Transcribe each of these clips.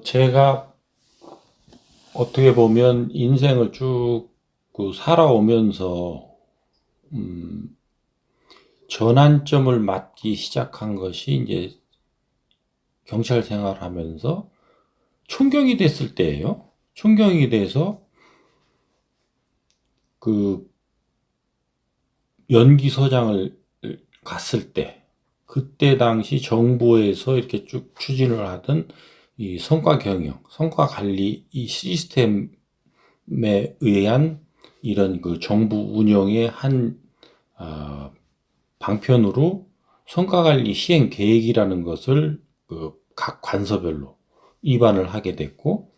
제가 어떻게 보면 인생을 쭉 살아오면서 전환점을 맞기 시작한 것이 이제 경찰 생활을 하면서 총경이 됐을 때예요. 총경이 돼서 그 연기서장을 갔을 때, 그때 당시 정부에서 이렇게 쭉 추진을 하던 이 성과 경영, 성과 관리 이 시스템에 의한 이런 그 정부 운영의 한 방편으로 성과관리 시행 계획이라는 것을 그 각 관서별로 입안을 하게 됐고,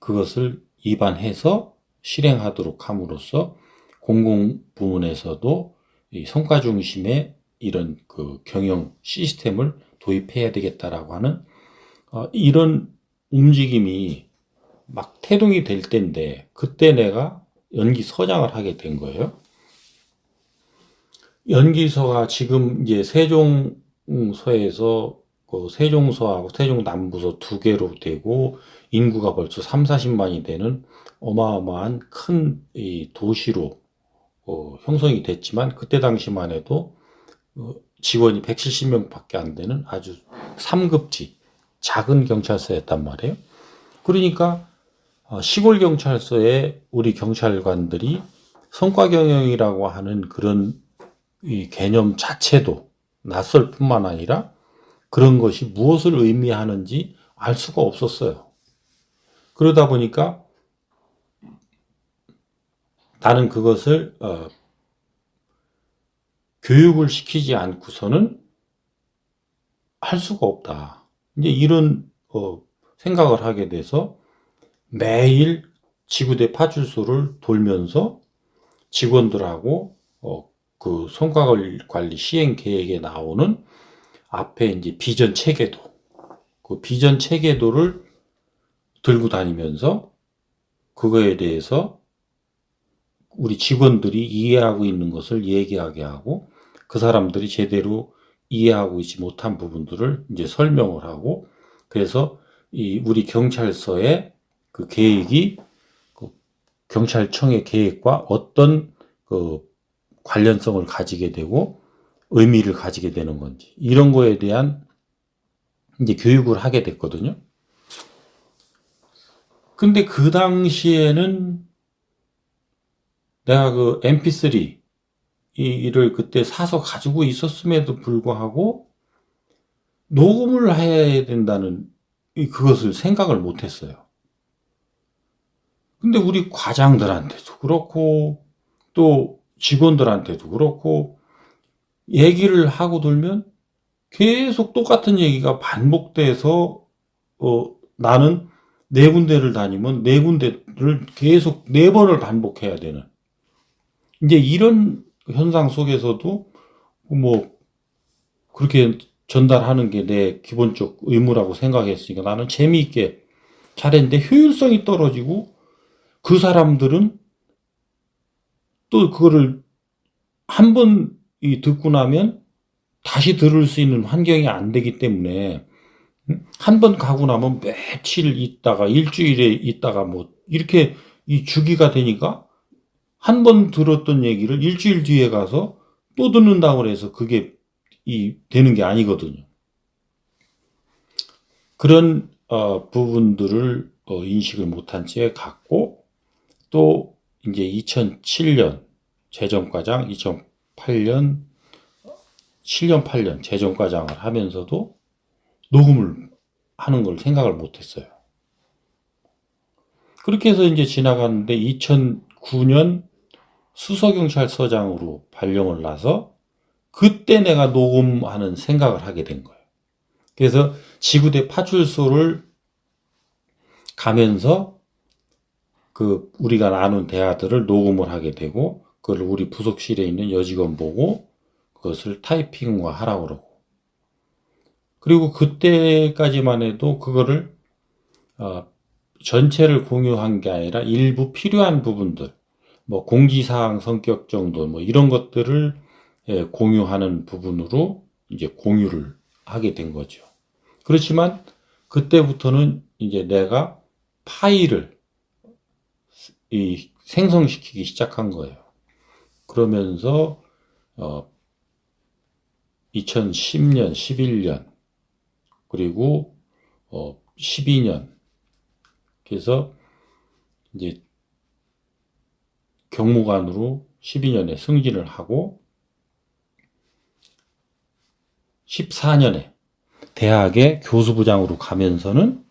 그것을 입안해서 실행하도록 함으로써 공공부문에서도 이 성과 중심의 이런 그 경영 시스템을 도입해야 되겠다라고 하는 이런 움직임이 막 태동이 될 때인데, 그때 내가 연기서장을 하게 된 거예요. 연기서가 지금 이제 세종서에서 그 세종서하고 세종남부서 두 개로 되고 인구가 벌써 3, 40만이 되는 어마어마한 큰 이 도시로 형성이 됐지만, 그때 당시만 해도 직원이 170명밖에 안 되는 아주 3급지 작은 경찰서였단 말이에요. 그러니까 시골 경찰서에 우리 경찰관들이 성과 경영이라고 하는 그런 이 개념 자체도 낯설 뿐만 아니라 그런 것이 무엇을 의미하는지 알 수가 없었어요. 그러다 보니까 나는 그것을 교육을 시키지 않고서는 할 수가 없다. 이제 이런 생각을 하게 돼서 매일 지구대 파출소를 돌면서 직원들하고 그 성과관리 시행 계획에 나오는 앞에 이제 비전 체계도, 그 비전 체계도를 들고 다니면서 그거에 대해서 우리 직원들이 이해하고 있는 것을 얘기하게 하고, 그 사람들이 제대로 이해하고 있지 못한 부분들을 이제 설명을 하고, 그래서 이 우리 경찰서의 그 계획이 그 경찰청의 계획과 어떤 그 관련성을 가지게 되고 의미를 가지게 되는 건지, 이런 거에 대한 이제 교육을 하게 됐거든요. 근데 그 당시에는 내가 그 mp3 이를 그때 사서 가지고 있었음에도 불구하고 녹음을 해야 된다는 그것을 생각을 못 했어요. 근데 우리 과장들한테도 그렇고 또 직원들한테도 그렇고 얘기를 하고 돌면 계속 똑같은 얘기가 반복돼서 나는 네 군데를 다니면 네 군데를 계속 네 번을 반복해야 되는, 이제 이런 현상 속에서도 뭐 그렇게 전달하는 게 내 기본적 의무라고 생각했으니까 나는 재미있게 잘했는데, 효율성이 떨어지고 그 사람들은 또 그거를 한 번 듣고 나면 다시 들을 수 있는 환경이 안 되기 때문에 한 번 가고 나면 며칠 있다가 일주일에 있다가 뭐 이렇게 이 주기가 되니까 한 번 들었던 얘기를 일주일 뒤에 가서 또 듣는다고 해서 그게 되는 게 아니거든요. 그런 부분들을 인식을 못한 채 갔고, 또 이제 2007년 재정과장, 2008년 7년 8년 재정과장을 하면서도 녹음을 하는 걸 생각을 못했어요. 그렇게 해서 이제 지나갔는데 2009년 수서경찰서장으로 발령을 나서 그때 내가 녹음하는 생각을 하게 된 거예요. 그래서 지구대 파출소를 가면서 그 우리가 나눈 대화들을 녹음을 하게 되고, 그걸 우리 부속실에 있는 여직원 보고 그것을 타이핑화 하라고 그러고, 그리고 그때까지만 해도 그거를 전체를 공유한 게 아니라 일부 필요한 부분들, 뭐 공지사항 성격 정도 뭐 이런 것들을 공유하는 부분으로 이제 공유를 하게 된 거죠. 그렇지만 그때부터는 이제 내가 파일을 생성시키기 시작한 거예요. 그러면서 2010년, 11년, 그리고 12년. 그래서 이제 경무관으로 12년에 승진을 하고 14년에 대학의 교수부장으로 가면서는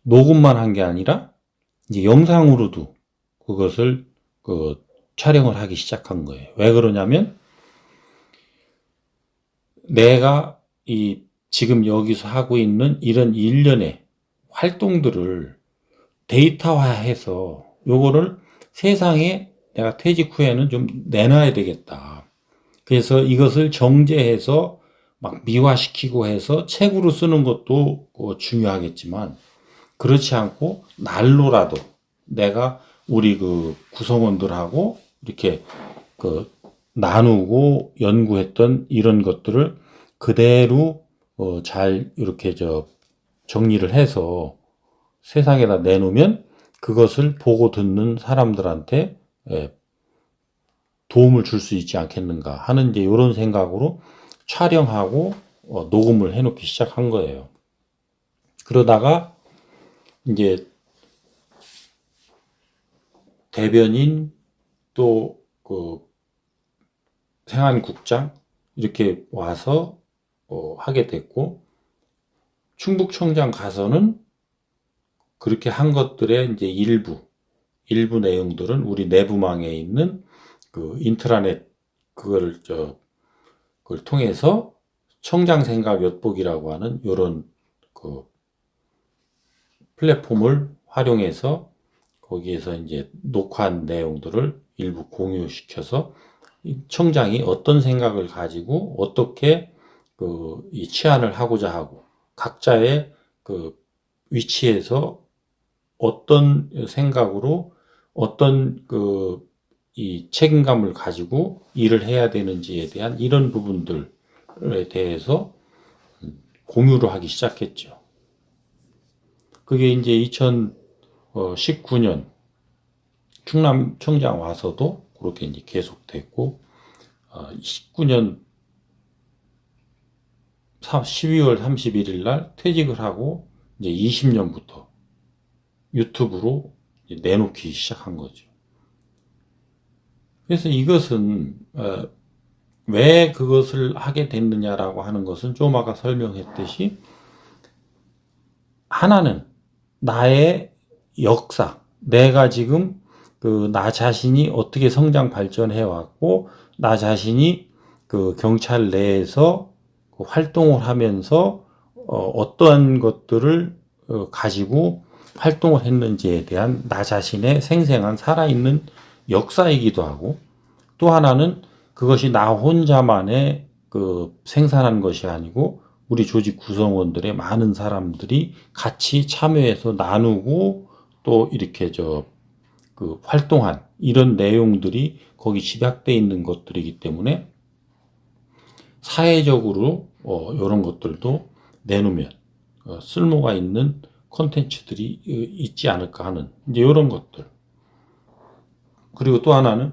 녹음만 한 게 아니라 이제 영상으로도 그것을 촬영을 하기 시작한 거예요. 왜 그러냐면 내가 지금 여기서 하고 있는 이런 일련의 활동들을 데이터화해서 요거를 세상에 내가 퇴직 후에는 좀 내놔야 되겠다. 그래서 이것을 정제해서 막 미화시키고 해서 책으로 쓰는 것도 중요하겠지만 그렇지 않고 날로라도 내가 우리 구성원들하고 이렇게 나누고 연구했던 이런 것들을 그대로 잘 이렇게 정리를 해서 세상에다 내놓으면 그것을 보고 듣는 사람들한테 도움을 줄 수 있지 않겠는가 하는 이제 이런 생각으로 촬영하고 녹음을 해놓기 시작한 거예요. 그러다가 이제 대변인 또 생안국장 이렇게 와서 하게 됐고 충북청장 가서는 그렇게 한 것들의 이제 일부 내용들은 우리 내부망에 있는 인트라넷 그걸 통해서 청장 생각 엿보기라고 하는 이런 플랫폼을 활용해서 거기에서 이제 녹화한 내용들을 일부 공유시켜서 청장이 어떤 생각을 가지고 어떻게 이 치안을 하고자 하고 각자의 위치에서 어떤 생각으로 어떤 이 책임감을 가지고 일을 해야 되는지에 대한 이런 부분들에 대해서 공유를 하기 시작했죠. 그게 이제 2019년 충남청장 와서도 그렇게 이제 계속됐고 19년 12월 31일 날 퇴직을 하고 이제 20년부터 유튜브로 내놓기 시작한 거죠. 그래서 이것은 왜 그것을 하게 됐느냐라고 하는 것은 좀 아까 설명했듯이 하나는 나의 역사, 내가 지금 나 자신이 어떻게 성장 발전해 왔고 나 자신이 경찰 내에서 활동을 하면서 어떠한 것들을 가지고 활동을 했는지에 대한 나 자신의 생생한 살아있는 역사이기도 하고 또 하나는 그것이 나 혼자만의 생산한 것이 아니고 우리 조직 구성원들의 많은 사람들이 같이 참여해서 나누고 또 이렇게 활동한 이런 내용들이 거기 집약되어 있는 것들이기 때문에 사회적으로 이런 것들도 내놓으면 쓸모가 있는 콘텐츠들이 있지 않을까 하는 이제 이런 것들. 그리고 또 하나는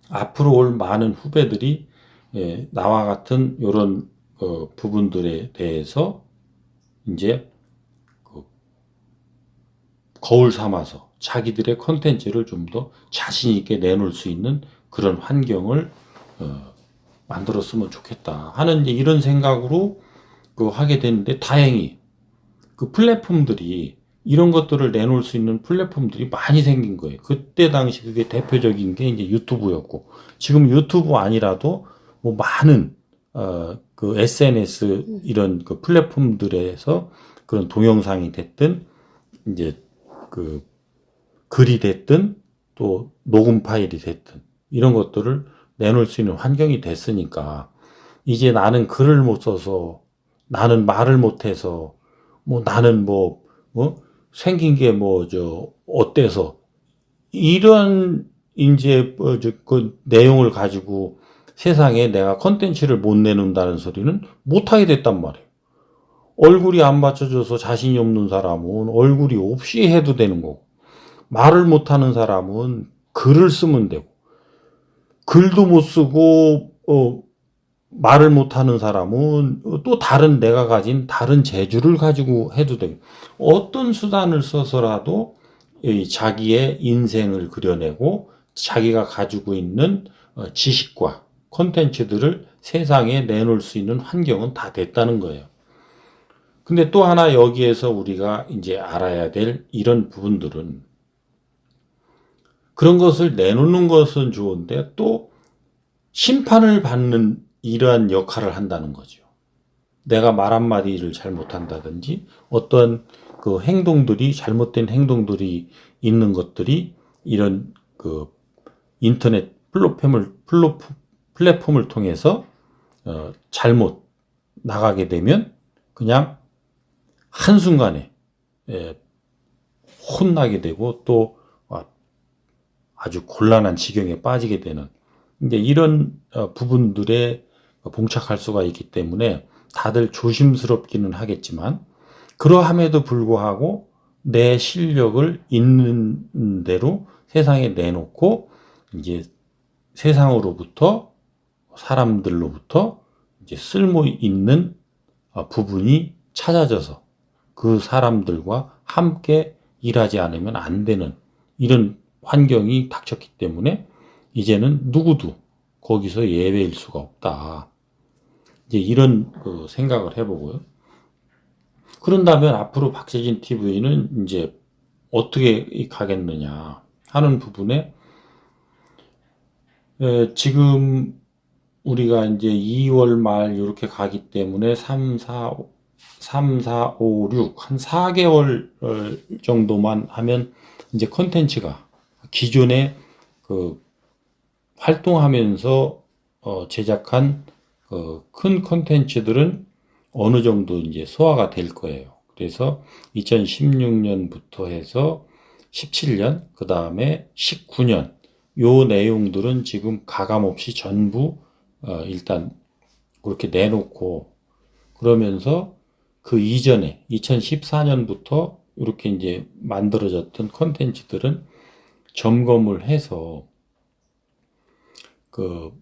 앞으로 올 많은 후배들이 나와 같은 이런 부분들에 대해서 이제 거울 삼아서 자기들의 콘텐츠를 좀 더 자신 있게 내놓을 수 있는 그런 환경을 만들었으면 좋겠다 하는 이제 이런 생각으로 하게 됐는데 다행히 플랫폼들이 이런 것들을 내놓을 수 있는 플랫폼들이 많이 생긴 거예요. 그때 당시 그게 대표적인 게 이제 유튜브였고 지금 유튜브 아니라도 뭐 많은 SNS 이런 플랫폼들에서 그런 동영상이 됐든 이제 글이 됐든 또 녹음 파일이 됐든 이런 것들을 내놓을 수 있는 환경이 됐으니까 이제 나는 글을 못 써서 나는 말을 못 해서 뭐 나는 생긴 게 어때서 이런 이제 그 내용을 가지고 세상에 내가 컨텐츠를 못 내놓는다는 소리는 못 하게 됐단 말이에요. 얼굴이 안 받쳐줘서 자신이 없는 사람은 얼굴이 없이 해도 되는 거고, 말을 못하는 사람은 글을 쓰면 되고, 글도 못 쓰고 말을 못하는 사람은 또 다른 내가 가진 다른 재주를 가지고 해도 되고, 어떤 수단을 써서라도 이 자기의 인생을 그려내고 자기가 가지고 있는 지식과 콘텐츠들을 세상에 내놓을 수 있는 환경은 다 됐다는 거예요. 근데 또 하나 여기에서 우리가 이제 알아야 될 이런 부분들은, 그런 것을 내놓는 것은 좋은데 또 심판을 받는 이러한 역할을 한다는 거죠. 내가 말 한마디를 잘못한다든지 어떤 그 행동들이, 잘못된 행동들이 있는 것들이 이런 그 인터넷 플랫폼을 통해서 잘못 나가게 되면 그냥 한순간에 혼나게 되고 또 아주 곤란한 지경에 빠지게 되는, 이제 이런 부분들에 봉착할 수가 있기 때문에 다들 조심스럽기는 하겠지만, 그러함에도 불구하고 내 실력을 있는 대로 세상에 내놓고 이제 세상으로부터, 사람들로부터 이제 쓸모 있는 부분이 찾아져서 그 사람들과 함께 일하지 않으면 안 되는 이런 환경이 닥쳤기 때문에 이제는 누구도 거기서 예외일 수가 없다. 이제 이런 그 생각을 해보고요. 그런다면 앞으로 박재진 TV는 이제 어떻게 가겠느냐 하는 부분에, 지금 우리가 이제 2월 말 이렇게 가기 때문에 3, 4, 6, 한 4개월 정도만 하면 이제 컨텐츠가 기존에 그 활동하면서 제작한 큰 컨텐츠들은 어느 정도 이제 소화가 될 거예요. 그래서 2016년부터 해서 17년, 그 다음에 19년, 요 내용들은 지금 가감없이 전부 일단 그렇게 내놓고, 그러면서 그 이전에 2014년부터 이렇게 이제 만들어졌던 컨텐츠들은 점검을 해서 그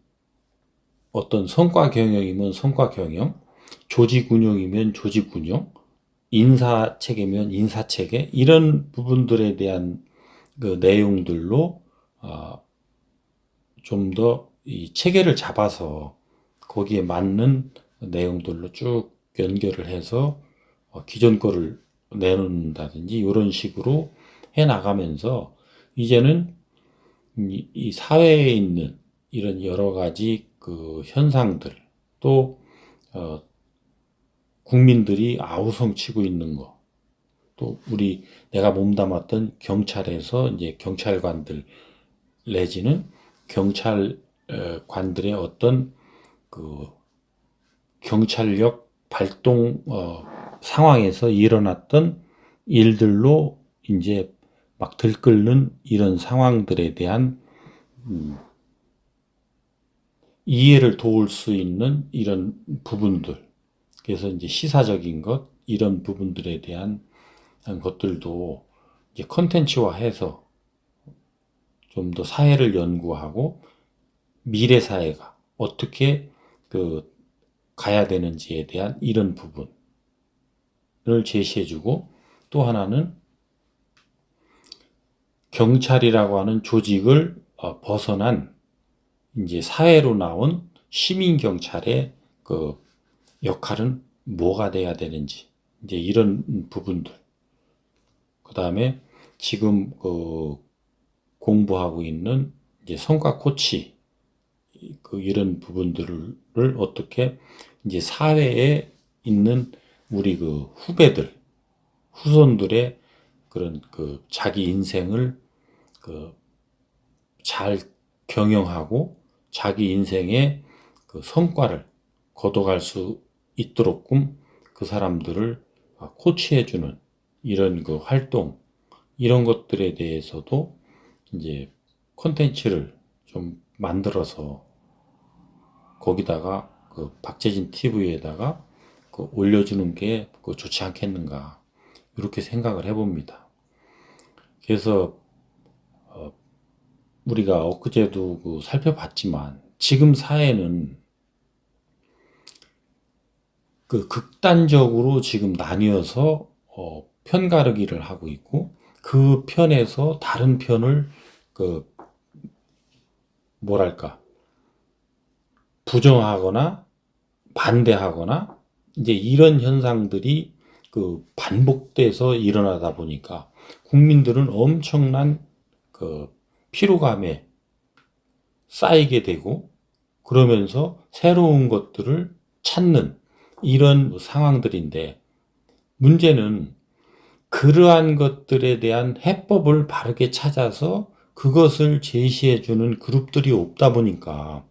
어떤 성과 경영이면 성과 경영, 조직 운영이면 조직 운영, 인사 체계면 인사 체계, 이런 부분들에 대한 그 내용들로 좀 더 이 체계를 잡아서 거기에 맞는 내용들로 쭉 연결을 해서 기존 거를 내놓는다든지 이런 식으로 해 나가면서, 이제는 이 사회에 있는 이런 여러 가지 그 현상들, 또 국민들이 아우성치고 있는 거, 또 우리 내가 몸담았던 경찰에서 이제 경찰관들 내지는 경찰관들의 어떤 그 경찰력 발동 상황에서 일어났던 일들로 이제 막 들끓는 이런 상황들에 대한 이해를 도울 수 있는 이런 부분들, 그래서 이제 시사적인 것, 이런 부분들에 대한 것들도 이제 컨텐츠화해서 좀 더 사회를 연구하고 미래 사회가 어떻게 그 가야 되는지에 대한 이런 부분을 제시해주고, 또 하나는 경찰이라고 하는 조직을 벗어난 이제 사회로 나온 시민 경찰의 그 역할은 뭐가 돼야 되는지, 이제 이런 부분들. 그 다음에 지금 공부하고 있는 이제 성과 코치, 이런 부분들을 어떻게 이제 사회에 있는 우리 그 후배들, 후손들의 그런 그 자기 인생을 잘 경영하고 자기 인생의 그 성과를 거둬갈 수 있도록끔 그 사람들을 코치해주는 이런 그 활동, 이런 것들에 대해서도 이제 콘텐츠를 좀 만들어서 거기다가 그 박재진 TV에다가 올려주는 게 좋지 않겠는가, 이렇게 생각을 해봅니다. 그래서 우리가 엊그제도 살펴봤지만 지금 사회는 극단적으로 지금 나뉘어서 편가르기를 하고 있고, 그 편에서 다른 편을 뭐랄까, 부정하거나 반대하거나, 이제 이런 현상들이 반복돼서 일어나다 보니까 국민들은 엄청난 피로감에 쌓이게 되고, 그러면서 새로운 것들을 찾는 이런 상황들인데, 문제는 그러한 것들에 대한 해법을 바르게 찾아서 그것을 제시해주는 그룹들이 없다 보니까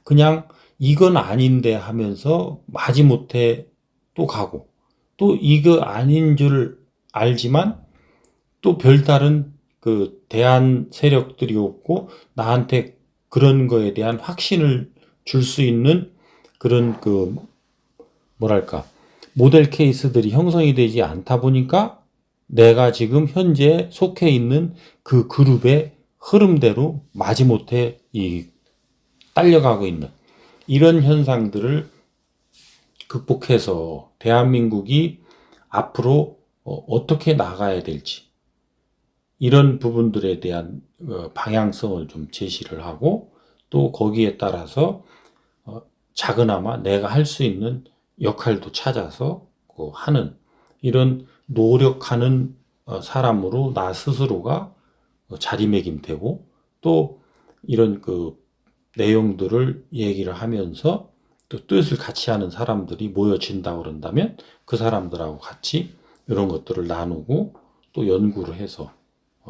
그냥 이건 아닌데 하면서 마지못해 또 가고, 또 이거 아닌 줄 알지만 또 별다른 대안 세력들이 없고 나한테 그런 거에 대한 확신을 줄 수 있는 그런 뭐랄까, 모델 케이스들이 형성이 되지 않다 보니까 내가 지금 현재 속해 있는 그 그룹의 흐름대로 마지못해 딸려가고 있는 이런 현상들을 극복해서 대한민국이 앞으로 어떻게 나가야 될지, 이런 부분들에 대한 방향성을 좀 제시를 하고, 또 거기에 따라서 작으나마 내가 할 수 있는 역할도 찾아서 하는, 이런 노력하는 사람으로 나 스스로가 자리매김되고, 또 이런 내용들을 얘기를 하면서 또 뜻을 같이 하는 사람들이 모여진다고 그런다면 그 사람들하고 같이 이런 것들을 나누고 또 연구를 해서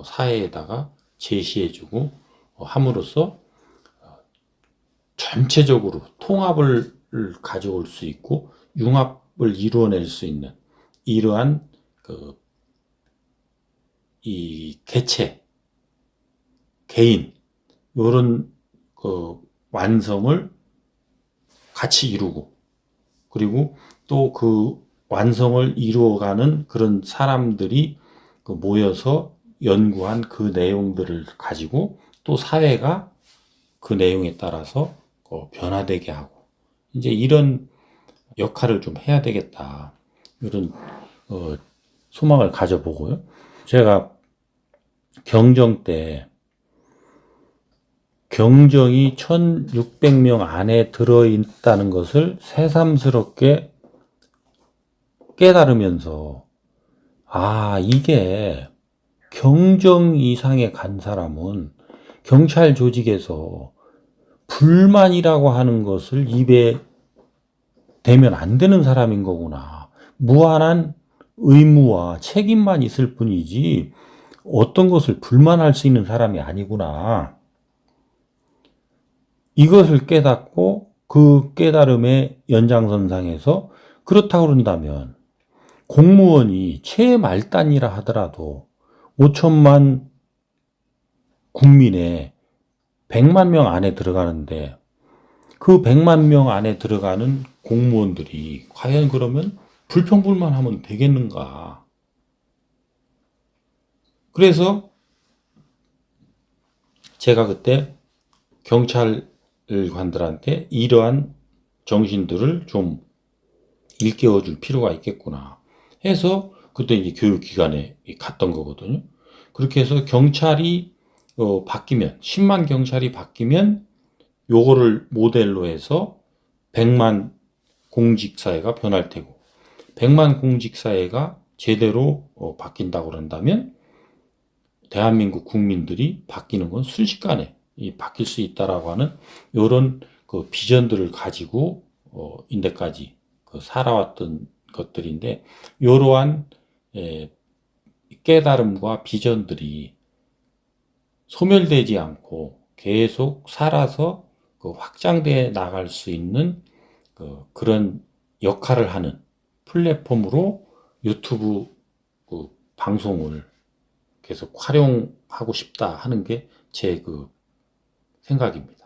사회에다가 제시해주고 함으로써 전체적으로 통합을 가져올 수 있고 융합을 이루어낼 수 있는 이러한 이 개체, 개인, 이런 완성을 같이 이루고, 그리고 또 그 완성을 이루어가는 그런 사람들이 모여서 연구한 그 내용들을 가지고 또 사회가 그 내용에 따라서 변화되게 하고, 이제 이런 역할을 좀 해야 되겠다, 이런 소망을 가져보고요. 제가 경정 때 경정이 1600명 안에 들어있다는 것을 새삼스럽게 깨달으면서, 이게 경정 이상에 간 사람은 경찰 조직에서 불만이라고 하는 것을 입에 대면 안 되는 사람인 거구나. 무한한 의무와 책임만 있을 뿐이지 어떤 것을 불만할 수 있는 사람이 아니구나. 이것을 깨닫고 그 깨달음의 연장선상에서, 그렇다고 그런다면 공무원이 최말단이라 하더라도 5천만 국민의 100만 명 안에 들어가는데, 그 100만 명 안에 들어가는 공무원들이 과연 그러면 불평불만하면 되겠는가? 그래서 제가 그때 경찰관들한테 이러한 정신들을 좀 일깨워 줄 필요가 있겠구나 해서 그때 이제 교육기관에 갔던 거거든요. 그렇게 해서 경찰이 바뀌면, 10만 경찰이 바뀌면 요거를 모델로 해서 100만 공직사회가 변할 테고, 100만 공직사회가 제대로 바뀐다고 그런다면 대한민국 국민들이 바뀌는 건 순식간에 바뀔 수 있다라고 하는 요런 비전들을 가지고 인데까지 살아왔던 것들인데, 이러한 깨달음과 비전들이 소멸되지 않고 계속 살아서 확장돼 나갈 수 있는 그런 역할을 하는 플랫폼으로 유튜브 방송을 계속 활용하고 싶다 하는 게 제 생각입니다.